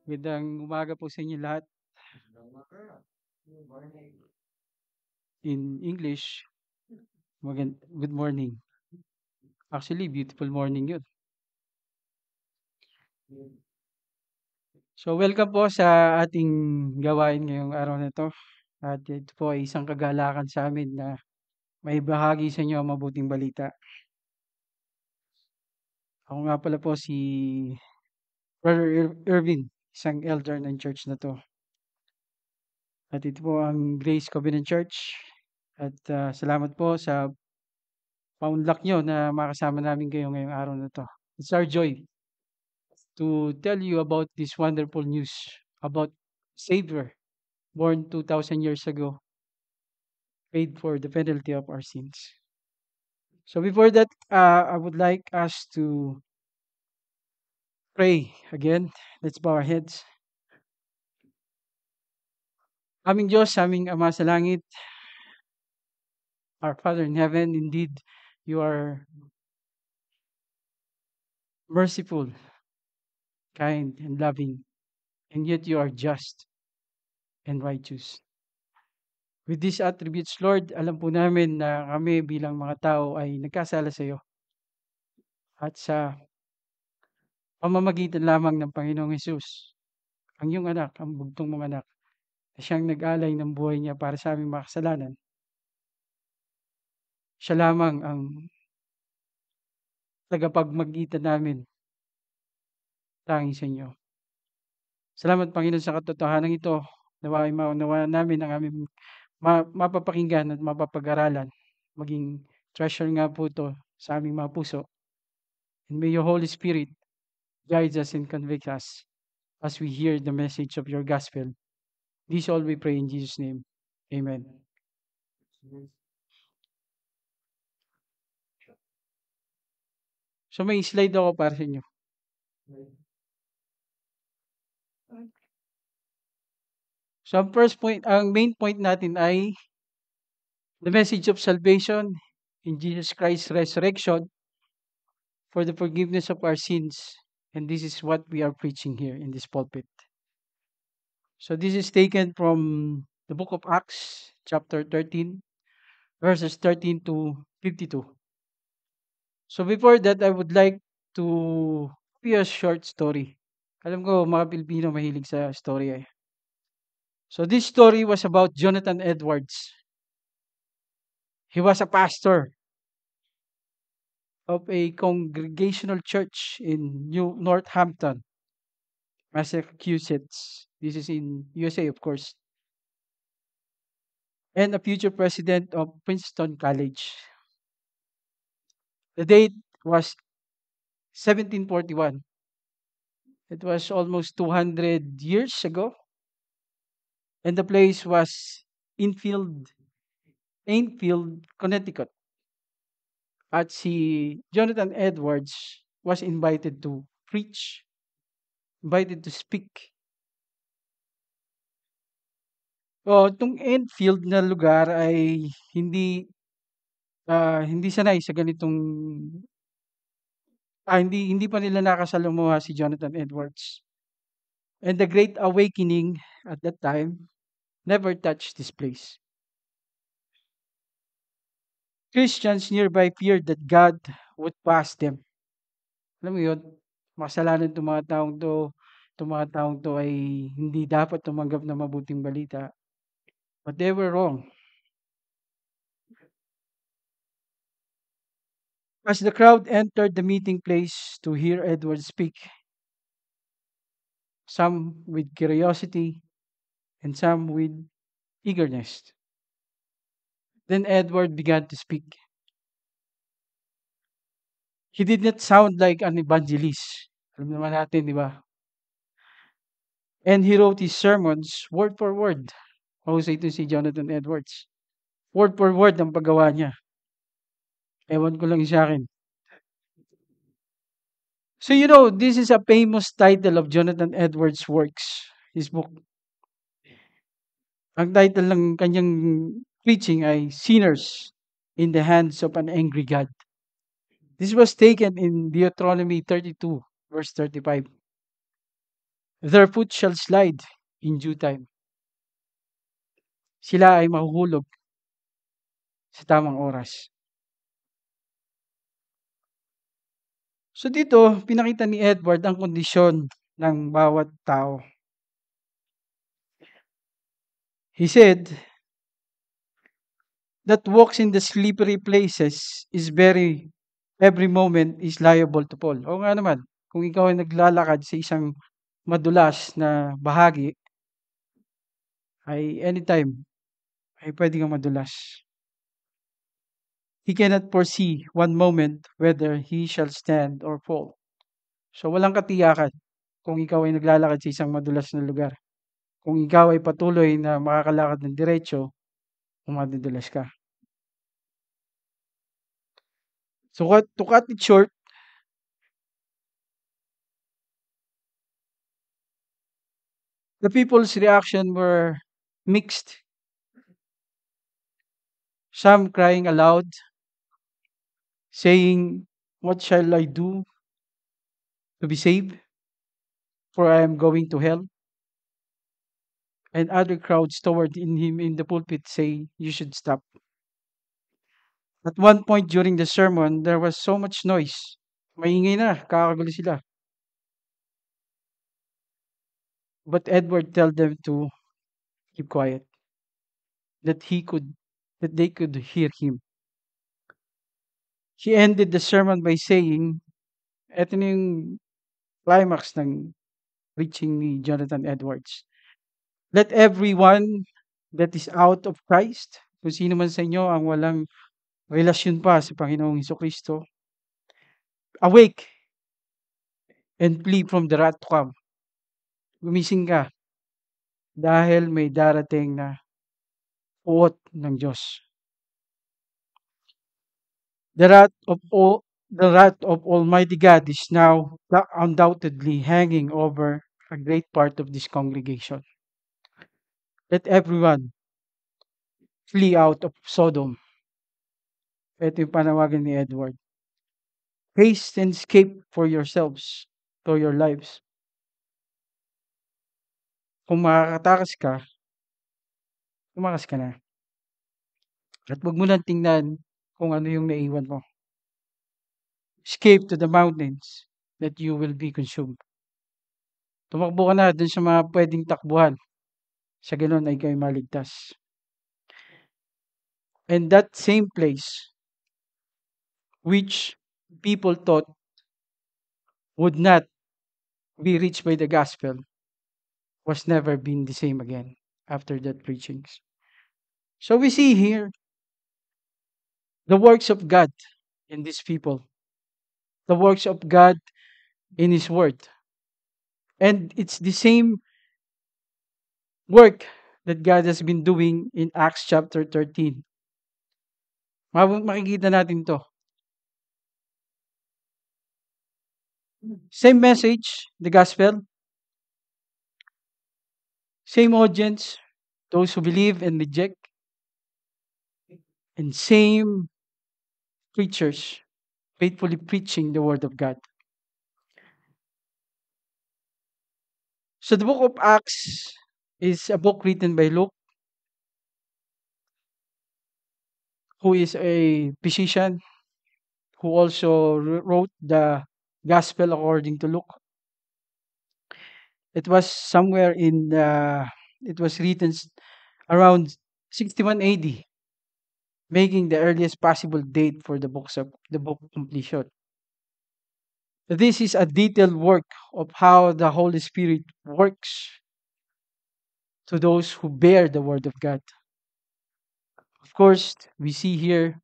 Magandang umaga po sa inyo lahat. In English, good morning. Actually, beautiful morning yun. So, welcome po sa ating gawain ngayong araw na ito. At ito po ay isang kagalakan sa amin na may bahagi sa inyo ang mabuting balita. Ako nga pala po si Brother Irvin, isang elder ng church na to. At ito po ang Grace Covenant Church. At salamat po sa paunlak nyo na makasama namin kayo ngayong araw na to. It's our joy to tell you about this wonderful news about Savior born 2,000 years ago, paid for the penalty of our sins. So before that, I would like us to pray again. Let's bow our heads. Aming Diyos, aming Ama sa langit, our Father in heaven, indeed, you are merciful, kind, and loving, and yet you are just and righteous. With these attributes, Lord, alam po namin na kami bilang mga tao ay nagkasala sa iyo. At sa pamamagitan lamang ng Panginoong Hesus, ang iyong anak, ang bugtong mong anak, na siyang nag-alay ng buhay niya para sa aming makasalanan. Siya lamang ang tagapagmagitan namin tanging sa inyo. Salamat, Panginoon, sa katotohanan ito. Nawa ay maunawa namin ang aming mapapakinggan at mapapag-aralan. Maging treasure nga po ito sa aming mga puso. And may your Holy Spirit guide us and convict us as we hear the message of your gospel. This all we pray in Jesus' name. Amen. So may slide ako para sa inyo. So ang first point, ang main point natin ay the message of salvation in Jesus Christ's resurrection for the forgiveness of our sins. And this is what we are preaching here in this pulpit. So this is taken from the book of Acts, chapter 13, verses 13 to 52. So before that, I would like to give you a short story. Alam ko, mga Pilipino mahilig sa story eh. So this story was about Jonathan Edwards. He was a pastor of a congregational church in New Northampton, Massachusetts. This is in USA, of course. And a future president of Princeton College. The date was 1741. It was almost 200 years ago. And the place was Enfield, Connecticut. At si Jonathan Edwards was invited to preach, invited to speak. O, itong Enfield na lugar ay hindi sanay sa ganitong hindi pa nila nakasalamuha si Jonathan Edwards. And the Great Awakening at that time never touched this place. Christians nearby feared that God would pass them. Alam mo yun, makasalanan itong mga taong to. Itong mga taong to ay hindi dapat tumanggap ng mabuting balita. But they were wrong. As the crowd entered the meeting place to hear Edward speak, some with curiosity and some with eagerness, then Edward began to speak. He did not sound like an evangelist. Alam naman natin, di ba? And he wrote his sermons word for word. Mahusay ito si Jonathan Edwards. Word for word ang paggawa niya. Ewan ko lang sa akin. So this is a famous title of Jonathan Edwards' works, his book. Ang title ng kanyang preaching ay Sinners in the Hands of an Angry God. This was taken in Deuteronomy 32, verse 35. Their foot shall slide in due time. Sila ay mahuhulog sa tamang oras. So dito, pinakita ni Edward ang kondisyon ng bawat tao. He said that walks in the slippery places is every moment is liable to fall. O nga naman, kung ikaw ay naglalakad sa isang madulas na bahagi, ay anytime ay pwede kang madulas. He cannot foresee one moment whether he shall stand or fall. So walang katiyakan kung ikaw ay naglalakad sa isang madulas na lugar. Kung ikaw ay patuloy na makakalakad ng diretso, madudulas ka. So to cut it short, the people's reaction were mixed. Some crying aloud, saying, "What shall I do to be saved? For I am going to hell." And other crowds toward in him in the pulpit say, "You should stop." At one point during the sermon, there was so much noise. Maingay na, kakagulo sila. But Edward told them to keep quiet, that he could, that they could hear him. He ended the sermon by saying, eto na yung climax ng preaching ni Jonathan Edwards. Let everyone that is out of Christ, kung sino man sa inyo ang walang relasyon pa sa Panginoong Hesukristo, awake and flee from the wrath to come. Gumising ka dahil may darating na uot ng Diyos. The wrath of Almighty God is now undoubtedly hanging over a great part of this congregation. Let everyone flee out of Sodom. Ito yung panawagan ni Edward. Haste and escape for yourselves, for your lives. Kung makakatakas ka, tumakas ka na. At huwag mo nang tingnan kung ano yung naiwan mo. Escape to the mountains that you will be consumed. Tumakbo ka na dun sa mga pwedeng takbuhan. Sa ganun ay kayo maligtas. And that same place which people thought would not be reached by the gospel was never been the same again after that preachings. So we see here the works of God in these people, the works of God in His Word. And it's the same work that God has been doing in Acts chapter 13. Makikita natin to. Same message, the gospel. Same audience, those who believe and reject. And same preachers faithfully preaching the word of God. So the book of Acts is a book written by Luke, who is a physician, who also wrote the gospel according to Luke. It was somewhere it was written around 61 AD, making the earliest possible date for the book completion. This is a detailed work of how the Holy Spirit works to those who bear the word of God. Of course, we see here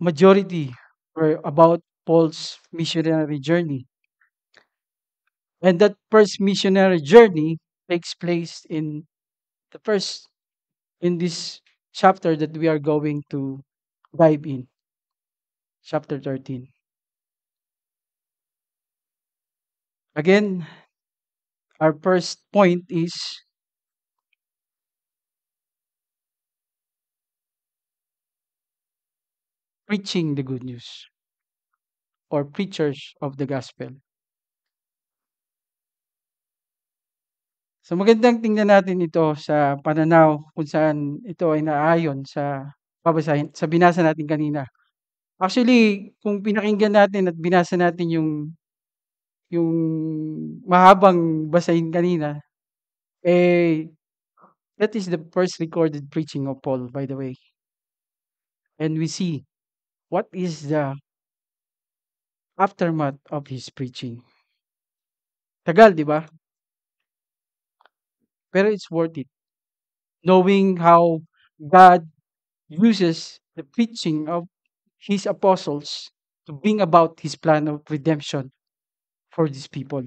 majority were about Paul's missionary journey. And that first missionary journey takes place in this chapter that we are going to dive in, chapter 13. Again, our first point is preaching the good news or preachers of the gospel. So magandang tingnan natin ito sa pananaw kung saan ito ay naayon sa sa binasa natin kanina. Actually, kung pinakinggan natin at binasa natin yung mahabang basahin kanina, eh, that is the first recorded preaching of Paul, by the way. And we see what is the aftermath of his preaching. Tagal, di ba? Pero it's worth it. Knowing how God uses the preaching of his apostles to bring about his plan of redemption for these people.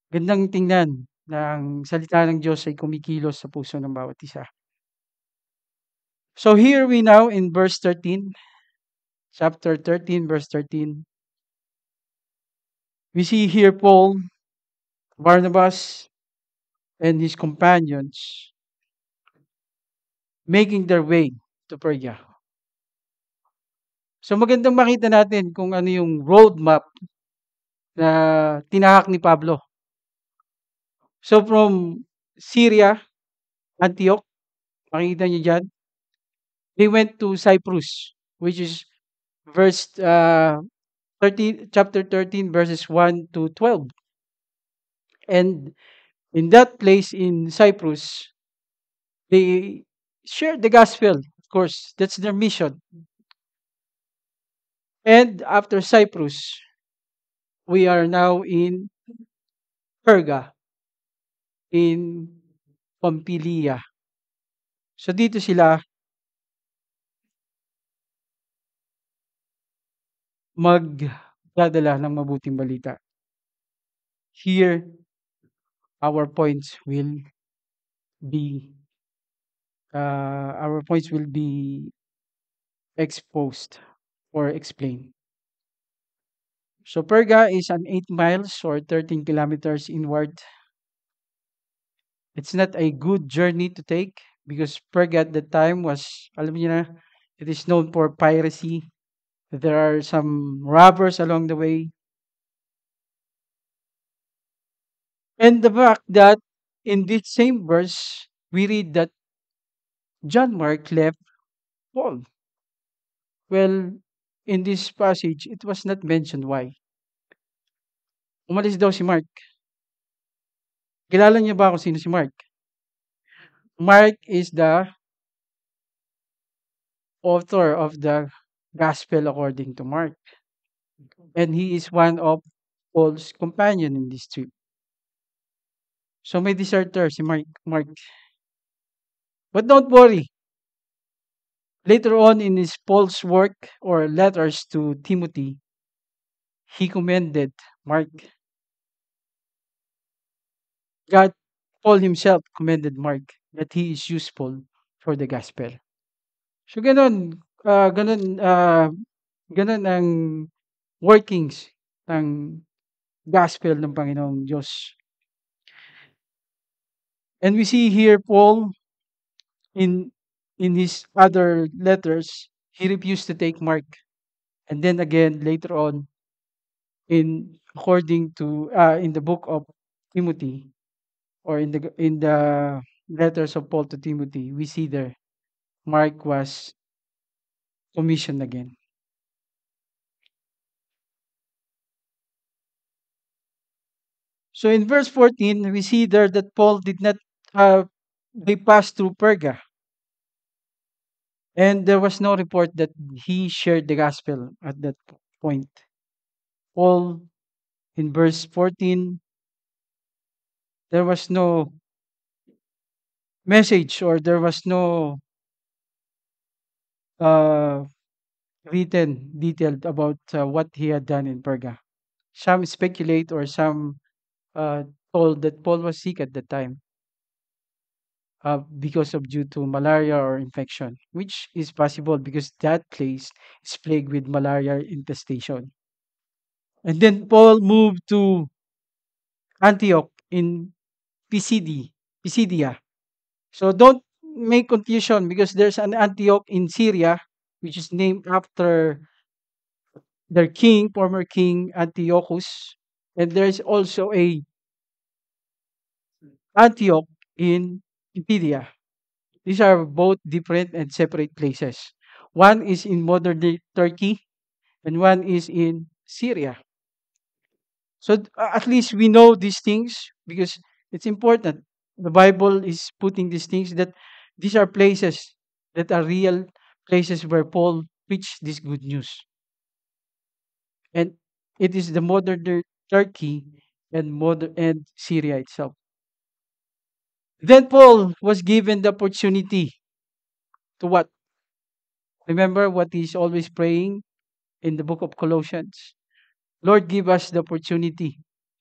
Gandang tingnan na ang salita ng Diyos ay kumikilos sa puso ng bawat isa. So here we now in verse 13, chapter 13, verse 13. We see here Paul, Barnabas, and his companions making their way to Perga. So magandang makita natin kung ano yung roadmap na tinahak ni Pablo. So from Syria, Antioch, makikita niyo dyan, they went to Cyprus, which is verse 13, chapter 13, verses 1 to 12. And in that place in Cyprus, they shared the gospel. Of course, that's their mission. And after Cyprus, we are now in Perga, in Pamphylia. So dito sila magdadala ng mabuting balita. Here, our points will be exposed or explained. So Perga is an 8 miles or 13 kilometers inward. It's not a good journey to take because Perga at the time was, alam niyo na, it is known for piracy. There are some robbers along the way. And the fact that in this same verse, we read that John Mark left Paul. Well, in this passage, it was not mentioned why. Umalis daw si Mark. Kilala niyo ba kung sino si Mark? Mark is the author of the Gospel according to Mark. And he is one of Paul's companion in this trip. So may deserter si Mark. But don't worry. Later on in his Paul's work or letters to Timothy, he commended Mark. God, Paul himself commended Mark that he is useful for the gospel. So ganun ang workings ng gospel ng Panginoong Diyos. And we see here Paul in his other letters, he refused to take Mark. And then again later on in the book of Timothy or in the letters of Paul to Timothy, we see there Mark was commissioned again. So in verse 14, we see there that Paul did not they passed through Perga. And there was no report that he shared the gospel at that point. Paul, in verse 14, there was no message or there was no uh, written detailed about what he had done in Perga. Some speculate or some uh, told that Paul was sick at the time because of due to malaria or infection, which is possible because that place is plagued with malaria infestation. And then Paul moved to Antioch in Pisidia. So don't make confusion because there's an Antioch in Syria, which is named after their king, former king Antiochus. And there is also a Antioch in Pisidia. These are both different and separate places. One is in modern day Turkey and one is in Syria. So at least we know these things because it's important. The Bible is putting these things that these are places that are real places where Paul preached this good news. And it is the modern Turkey and modern and Syria itself. Then Paul was given the opportunity to what? Remember what he's always praying in the book of Colossians. Lord, give us the opportunity,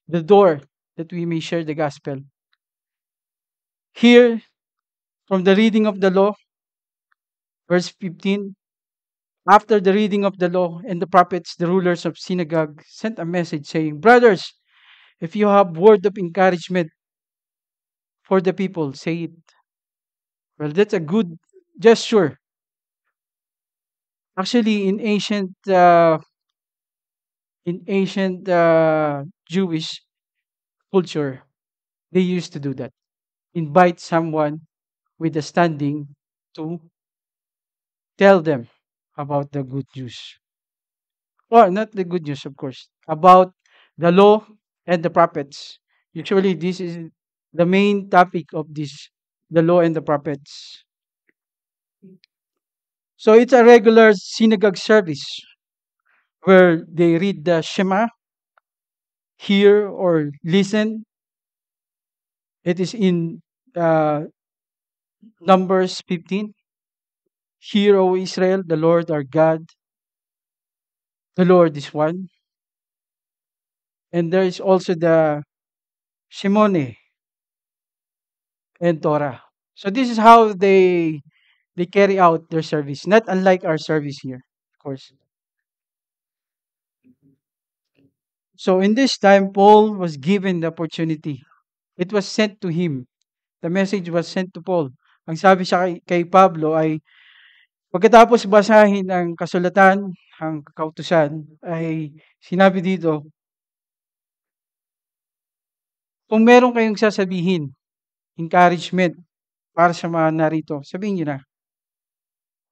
the door that we may share the gospel. Here, from the reading of the law, verse 15, after the reading of the law and the prophets, the rulers of synagogue sent a message saying, brothers, if you have word of encouragement for the people, say it. Well, that's a good gesture. Actually, in ancient Jewish culture, they used to do that. Invite someone with a standing to tell them about the good news. Or not the good news, of course, about the law and the prophets. Usually, this is the main topic of this, the law and the prophets. So it's a regular synagogue service where they read the Shema, hear or listen. It is in uh, Numbers 15. Hear, O Israel, the Lord our God, the Lord is one. And there is also the Shemone and Torah. So this is how they carry out their service, not unlike our service here, of course. So in this time, Paul was given the opportunity. It was sent to him. The message was sent to Paul. Ang sabi sa kay Pablo ay, pagkatapos basahin ang kasulatan, ang kautusan, ay sinabi dito, kung meron kayong sasabihin, encouragement para sa mga narito, sabihin nyo na.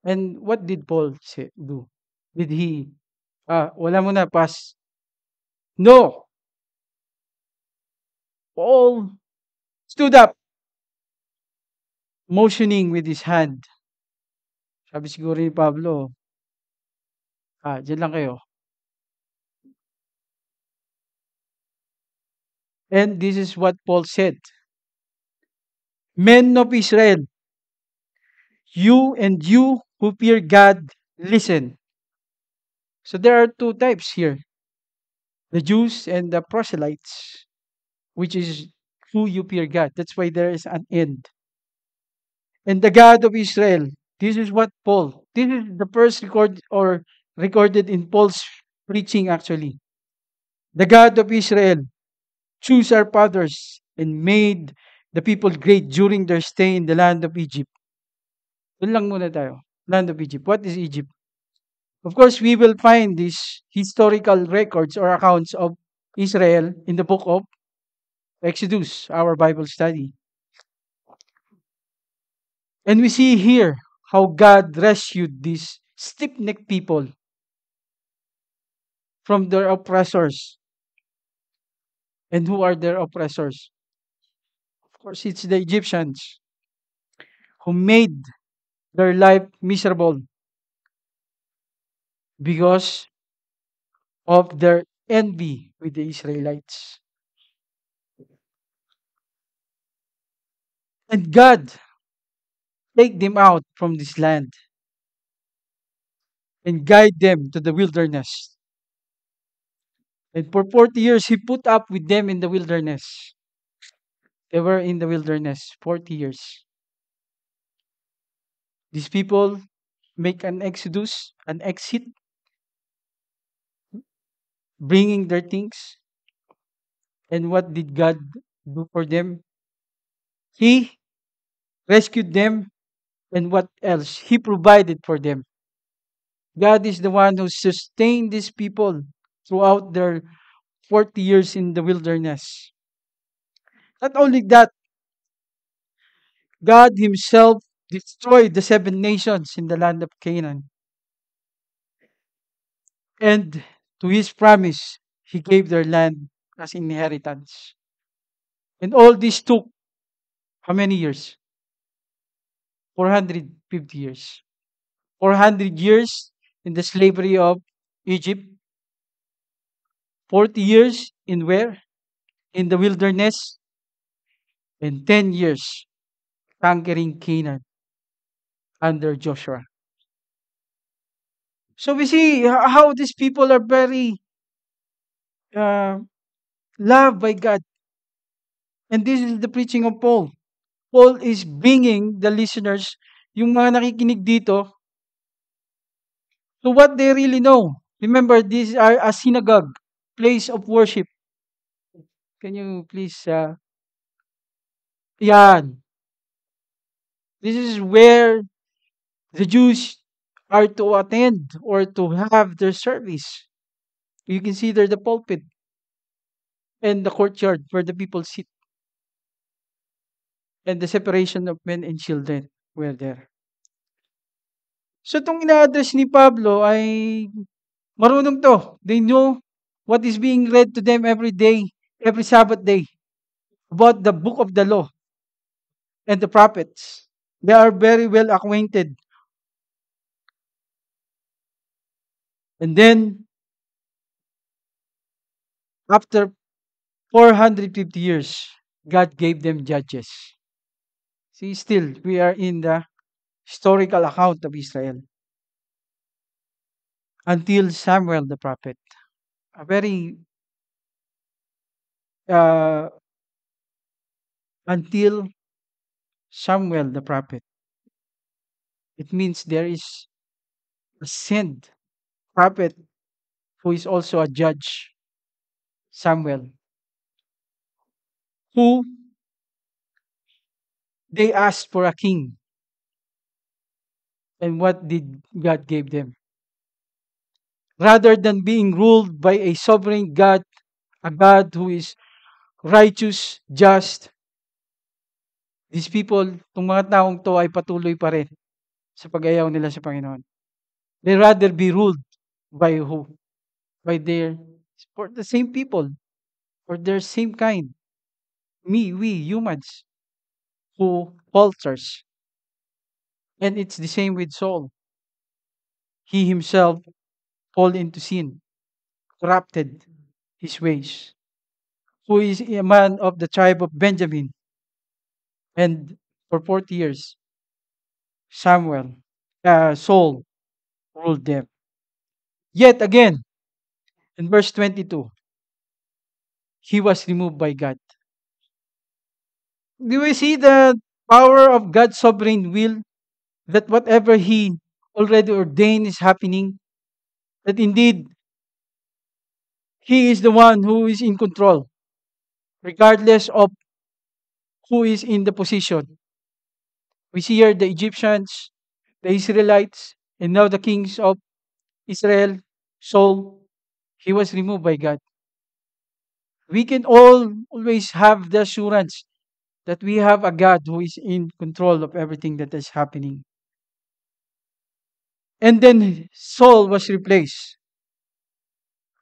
And what did Paul do? Did he, wala mo na, pass. No! Paul stood up, motioning with his hand. Sabi siguro ni Pablo, dyan lang kayo. And this is what Paul said. Men of Israel, you who fear God, listen. So there are two types here, the Jews and the proselytes, which is who you fear God. That's why there is an end. And the God of Israel, this is what Paul, this is the first recorded in Paul's preaching actually. The God of Israel chose our fathers and made the people great during their stay in the land of Egypt. Doon lang muna tayo. Land of Egypt. What is Egypt? Of course, we will find these historical records or accounts of Israel in the book of Exodus, our Bible study. And we see here how God rescued these stiff-necked people from their oppressors. And who are their oppressors? Of course, it's the Egyptians who made their life miserable because of their envy with the Israelites. And God take them out from this land and guide them to the wilderness. And for 40 years, He put up with them in the wilderness. They were in the wilderness 40 years. These people make an exodus, an exit, bringing their things. And what did God do for them? He rescued them. And what else? He provided for them. God is the one who sustained these people throughout their 40 years in the wilderness. Not only that, God Himself destroyed the seven nations in the land of Canaan. And to His promise, He gave their land as inheritance. And all this took how many years? 450 years. 400 years in the slavery of Egypt. 40 years in where? In the wilderness. And 10 years conquering Canaan under Joshua. So we see how these people are very uh, loved by God. And this is the preaching of Paul. Paul is bringing the listeners, yung mga nakikinig dito, to what they really know. Remember, these are a synagogue, place of worship. Can you please, yan. This is where the Jews are to attend or to have their service. You can see there the pulpit and the courtyard where the people sit, and the separation of men and children were there. So itong ina-address ni Pablo ay marunong to. They know what is being read to them every day, every Sabbath day, about the book of the law and the prophets. They are very well acquainted. And then, after 450 years, God gave them judges. See, still, we are in the historical account of Israel until Samuel the prophet. A very, uh, until Samuel the prophet. It means there is a sent prophet who is also a judge, Samuel, who they asked for a king. And what did God give them? Rather than being ruled by a sovereign God, a God who is righteous, just, these people, itong mga taong to ay patuloy pa rin sa pag-ayaw nila sa Panginoon. They rather be ruled by who? By their, for the same people, or their same kind. We humans, who falters. And it's the same with Saul. He himself fall into sin, corrupted his ways. Who is a man of the tribe of Benjamin. And for 40 years, Saul ruled them. Yet again, in verse 22, he was removed by God. Do we see the power of God's sovereign will, that whatever He already ordained is happening? That indeed, He is the one who is in control, regardless of who is in the position. We see here the Egyptians, the Israelites, and now the kings of Israel, Saul, he was removed by God. We can all always have the assurance that we have a God who is in control of everything that is happening. And then Saul was replaced.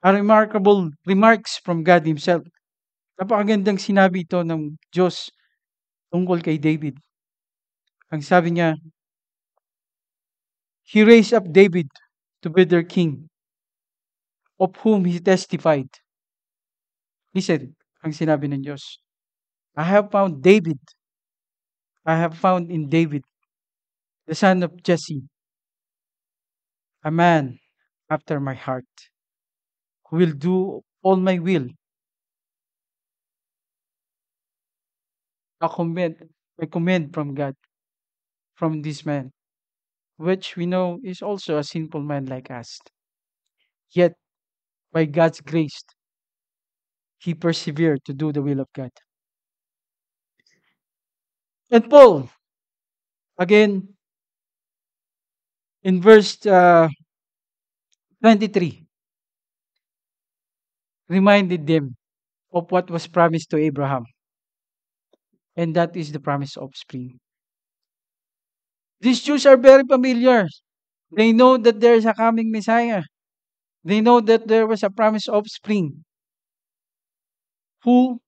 A remarkable remarks from God Himself. Napakagandang sinabi ito ng Diyos tungkol kay David. Ang sabi niya, He raised up David to be their king, of whom He testified. Listen, ang sinabi ng Diyos, I have found in David, the son of Jesse, a man after my heart, who will do all my will. A command from God, from this man, which we know is also a sinful man like us. Yet, by God's grace, he persevered to do the will of God. And Paul, again, in verse 23, reminded them of what was promised to Abraham, and that is the promise of spring. These Jews are very familiar. They know that there is a coming Messiah. They know that there was a promised offspring who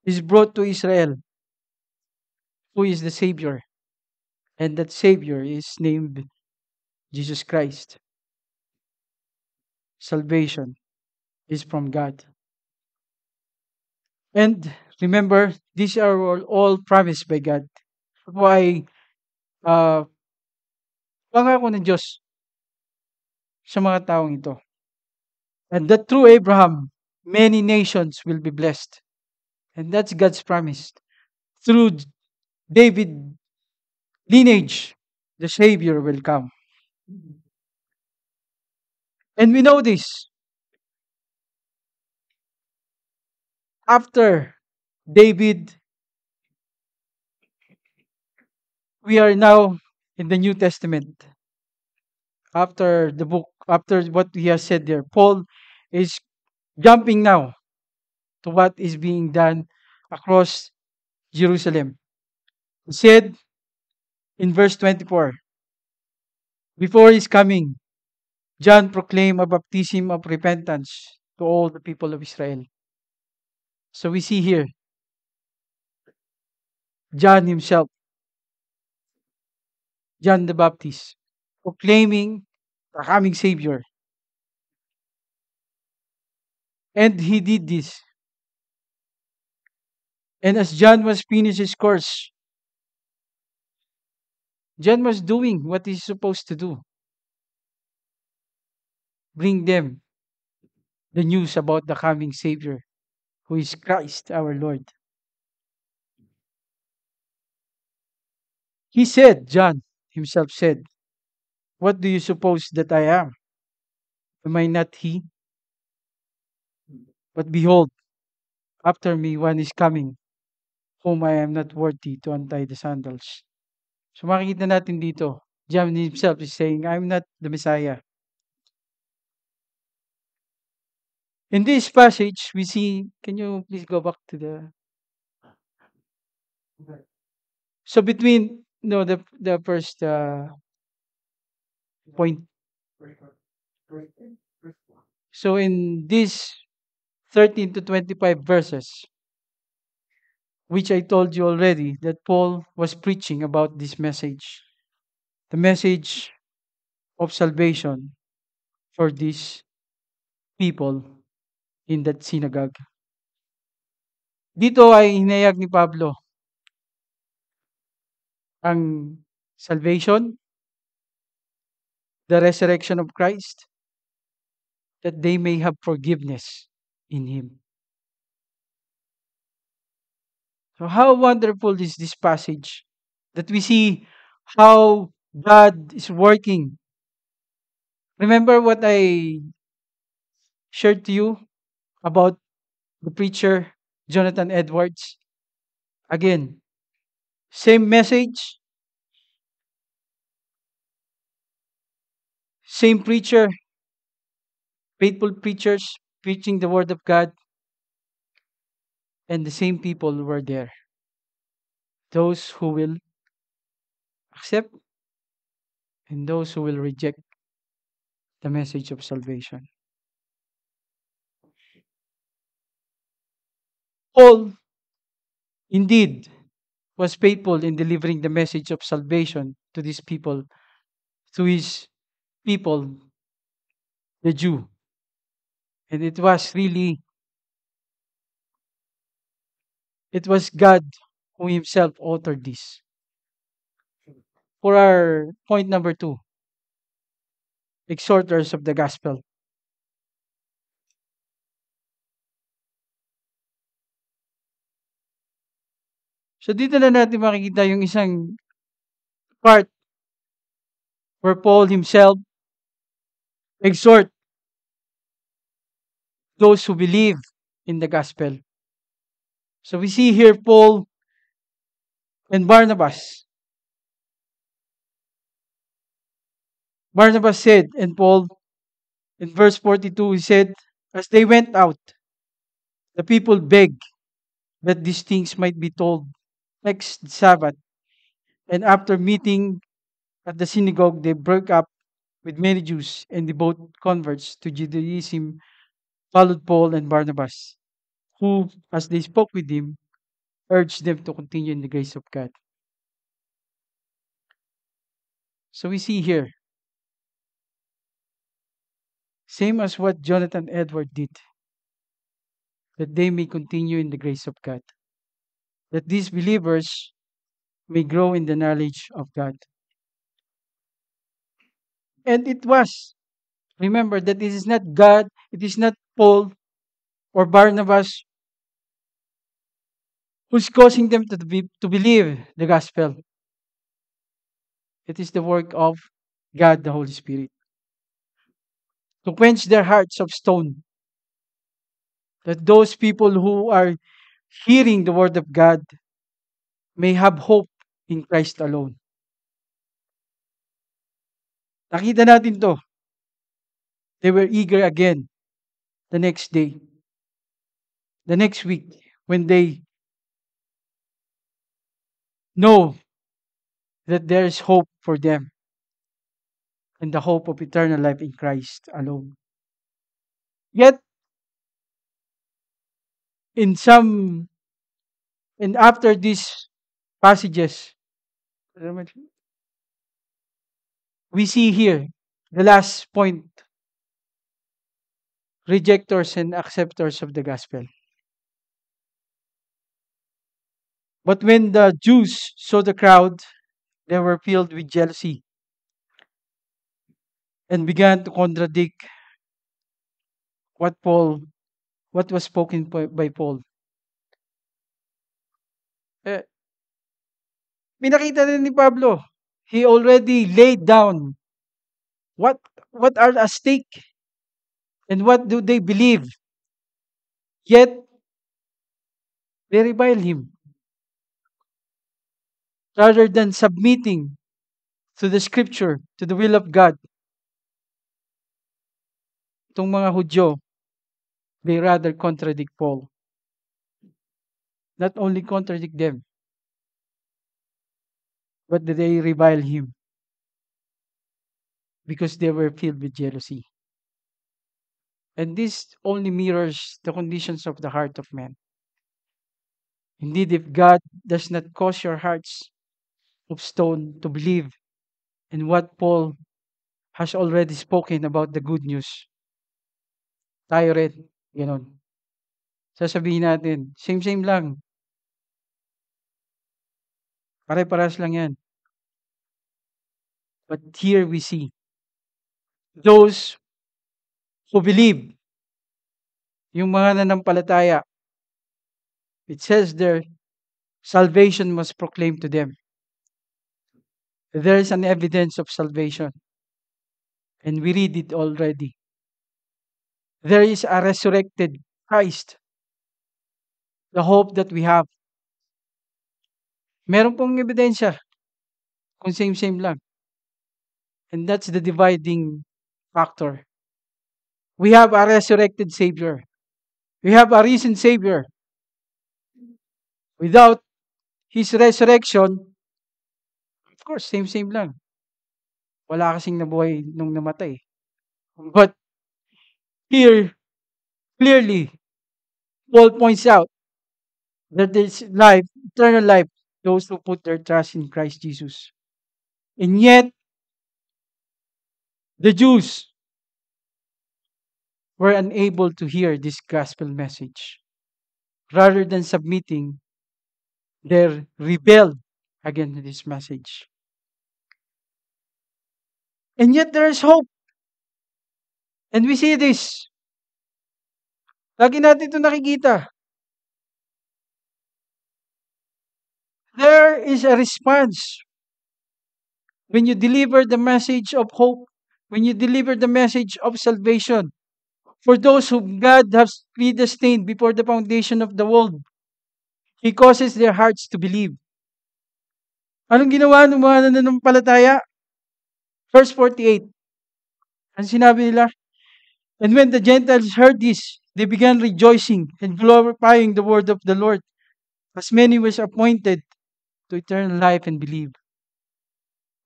is brought to Israel, who is the Savior. And that Savior is named Jesus Christ. Salvation is from God. And remember, these are all promised by God. Why pangako ng Diyos sa mga taong ito. And that through Abraham, many nations will be blessed. And that's God's promise. Through David lineage, the Savior will come. And we know this. After David, we are now in the New Testament. After the book, after what we have said there, Paul is jumping now to what is being done across Jerusalem. He said in verse 24, before his coming, John proclaimed a baptism of repentance to all the people of Israel. So we see here, John himself, John the Baptist, proclaiming the coming Savior. And he did this. And as John was finished his course, John was doing what he's supposed to do. Bring them the news about the coming Savior, who is Christ our Lord. He said, John himself said, what do you suppose that I am? Am I not he? But behold, after me one is coming, whom I am not worthy to untie the sandals. So makikita natin dito, John himself is saying, I'm not the Messiah. In this passage, we see, can you please go back to the... So between, no, the first point. So in these 13 to 25 verses, which I told you already, that Paul was preaching about this message, the message of salvation for these people in that synagogue. Dito ay hinayag ni Pablo ang salvation, the resurrection of Christ, that they may have forgiveness in Him. So how wonderful is this passage that we see how God is working. Remember what I shared to you about the preacher Jonathan Edwards? Again, same message, same preacher, faithful preachers preaching the word of God, and the same people were there. Those who will accept and those who will reject the message of salvation. Paul, indeed, was faithful in delivering the message of salvation to these people, to his people, the Jew. And it was God who himself authored this. For our point number 2, exhorters of the gospel. So dito na natin makikita yung isang part where Paul himself exhort those who believe in the gospel. So we see here Paul and Barnabas. Barnabas said, and Paul, in verse 42, he said, as they went out, the people begged that these things might be told next Sabbath. And after meeting At the synagogue, they broke up with many Jews, and the both converts to Judaism followed Paul and Barnabas, who, as they spoke with him, urged them to continue in the grace of God. So we see here, same as what Jonathan Edward did, that they may continue in the grace of God, that these believers may grow in the knowledge of God. And it was, remember that it is not God, it is not Paul or Barnabas who's causing them to believe the gospel. It is the work of God, the Holy Spirit, to quench their hearts of stone, that those people who are hearing the word of God may have hope in Christ alone. Nakita natin to. They were eager again the next day, the next week, when they know that there is hope for them and the hope of eternal life in Christ alone. Yet, in some, and after these passages, we see here the last point, rejectors and acceptors of the gospel. But when the Jews saw the crowd, they were filled with jealousy and began to contradict what Paul, what was spoken by Paul. Eh, pinakita rin ni Pablo, he already laid down what what are at stake and what do they believe. Yet they revile him rather than submitting to the scripture, to the will of God. Itong mga Hudyo, they rather contradict Paul. Not only contradict them, but they revile him because they were filled with jealousy. And this only mirrors the conditions of the heart of man. Indeed, if God does not cause your hearts of stone to believe in what Paul has already spoken about the good news, tayo rin, gano'n. Sasabihin natin, same-same lang. Pare-parehas lang yan. But here we see those who believe, yung mga nanampalataya, it says there, salvation was proclaimed to them. There is an evidence of salvation. And we read it already. There is a resurrected Christ. The hope that we have. Meron pong ebidensya kung same-same lang. And that's the dividing factor. We have a resurrected Savior. We have a risen Savior. Without His resurrection, of course, same-same lang. Wala kasing nabuhay nung namatay. But here, clearly, Paul points out that there's life, eternal life, those who put their trust in Christ Jesus. And yet, the Jews were unable to hear this gospel message. Rather than submitting, they rebelled against this message. And yet there is hope. And we see this. Lagi natin ito nakikita. There is a response when you deliver the message of hope, when you deliver the message of salvation for those whom God has predestined before the foundation of the world. He causes their hearts to believe. Anong ginawa ng mga nananampalataya? Verse 48. Ang sinabi nila, and when the Gentiles heard this, they began rejoicing and glorifying the word of the Lord, as many was appointed to eternal life and believe.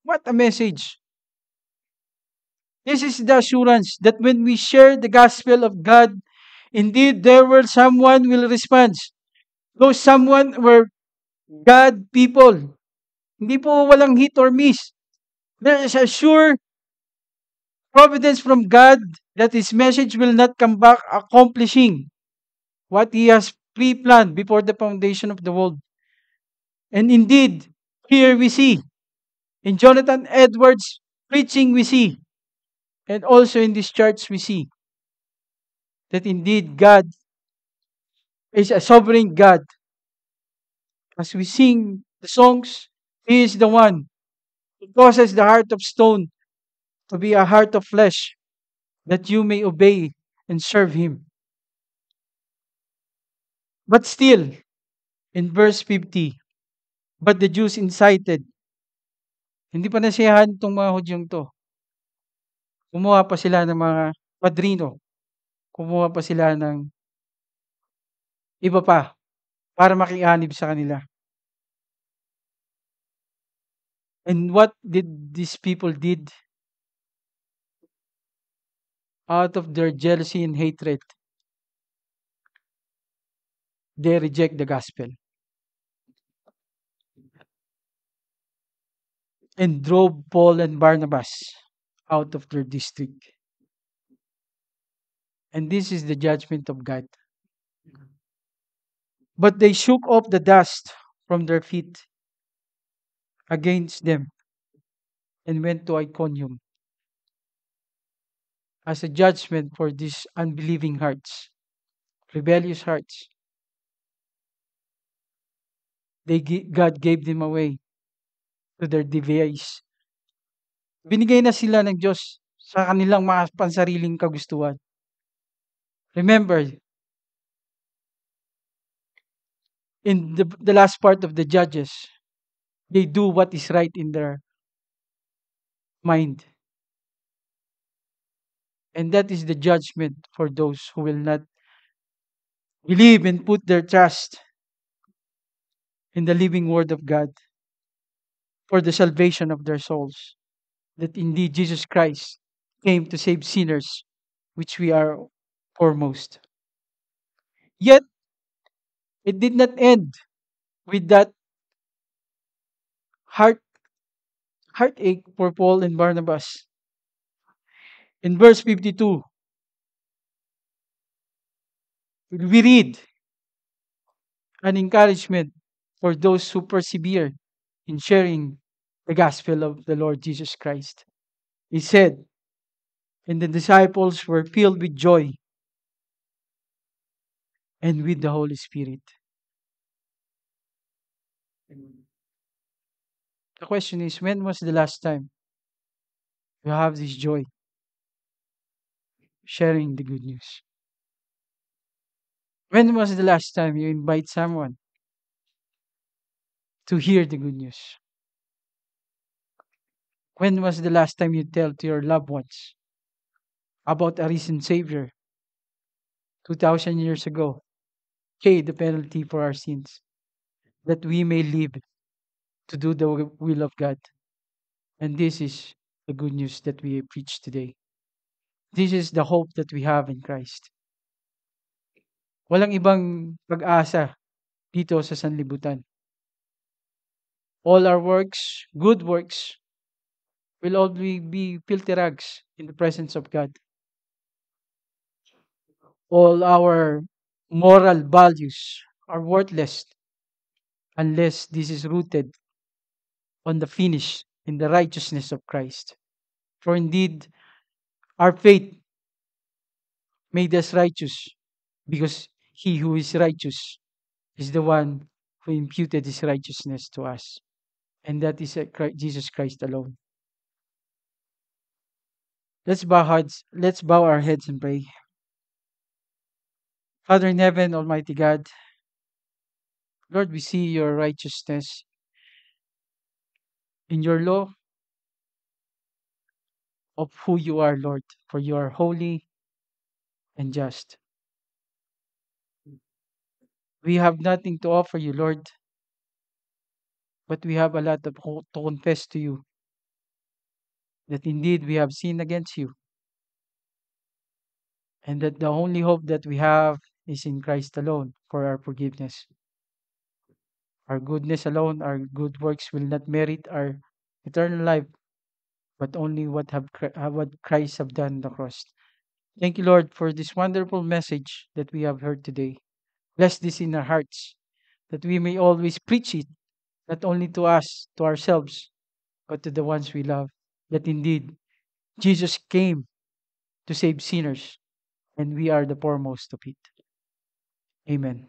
What a message! This is the assurance that when we share the gospel of God, indeed there will someone will respond. Those someone were God people. Hindi po walang hit or miss. There is a sure providence from God that His message will not come back accomplishing what He has pre-planned before the foundation of the world. And indeed, here we see, in Jonathan Edwards' preaching we see, and also in this church we see, that indeed God is a sovereign God. As we sing the songs, He is the one who causes the heart of stone to be a heart of flesh, that you may obey and serve Him. But still, in verse 50, but the Jews incited, hindi pa nasiyahan itong mga Hudyong to. Kumuha pa sila ng mga padrino. Kumuha pa sila ng iba pa para makianib sa kanila. And what did these people did? Out of their jealousy and hatred, they reject the gospel and drove Paul and Barnabas out of their district. And this is the judgment of God. But they shook off the dust from their feet against them and went to Iconium as a judgment for these unbelieving hearts, rebellious hearts. God gave them away to their device. Binigay na sila ng Diyos sa kanilang mga pansariling kagustuhan. Remember, in the last part of the Judges, they do what is right in their mind. And that is the judgment for those who will not believe and put their trust in the living Word of God for the salvation of their souls. That indeed Jesus Christ came to save sinners, which we are foremost. Yet, it did not end with that heart heartache for Paul and Barnabas. In verse 52, we read an encouragement for those who persevere in sharing the gospel of the Lord Jesus Christ. He said, and the disciples were filled with joy and with the Holy Spirit. The question is, when was the last time you have this joy sharing the good news? When was the last time you invite someone to hear the good news? When was the last time you tell to your loved ones about a risen Savior 2,000 years ago paid the penalty for our sins, that we may live to do the will of God? And this is the good news that we preach today. This is the hope that we have in Christ. Walang ibang pag-asa dito sa sanlibutan. All our works, good works, will all be filthy rags in the presence of God. All our moral values are worthless unless this is rooted on the finish in the righteousness of Christ. For indeed, our faith made us righteous because He who is righteous is the one who imputed His righteousness to us. And that is Jesus Christ alone. Let's bow our heads and pray. Father in heaven, Almighty God, Lord, we see your righteousness in your law of who you are, Lord, for you are holy and just. We have nothing to offer you, Lord, but we have a lot to confess to you. that indeed we have sinned against you, and that the only hope that we have is in Christ alone for our forgiveness. Our goodness alone, our good works will not merit our eternal life, but only what Christ have done on the cross. Thank you, Lord, for this wonderful message that we have heard today. Bless this in our hearts, that we may always preach it, not only to us, to ourselves, but to the ones we love. That indeed Jesus came to save sinners, and we are the foremost of it. Amen.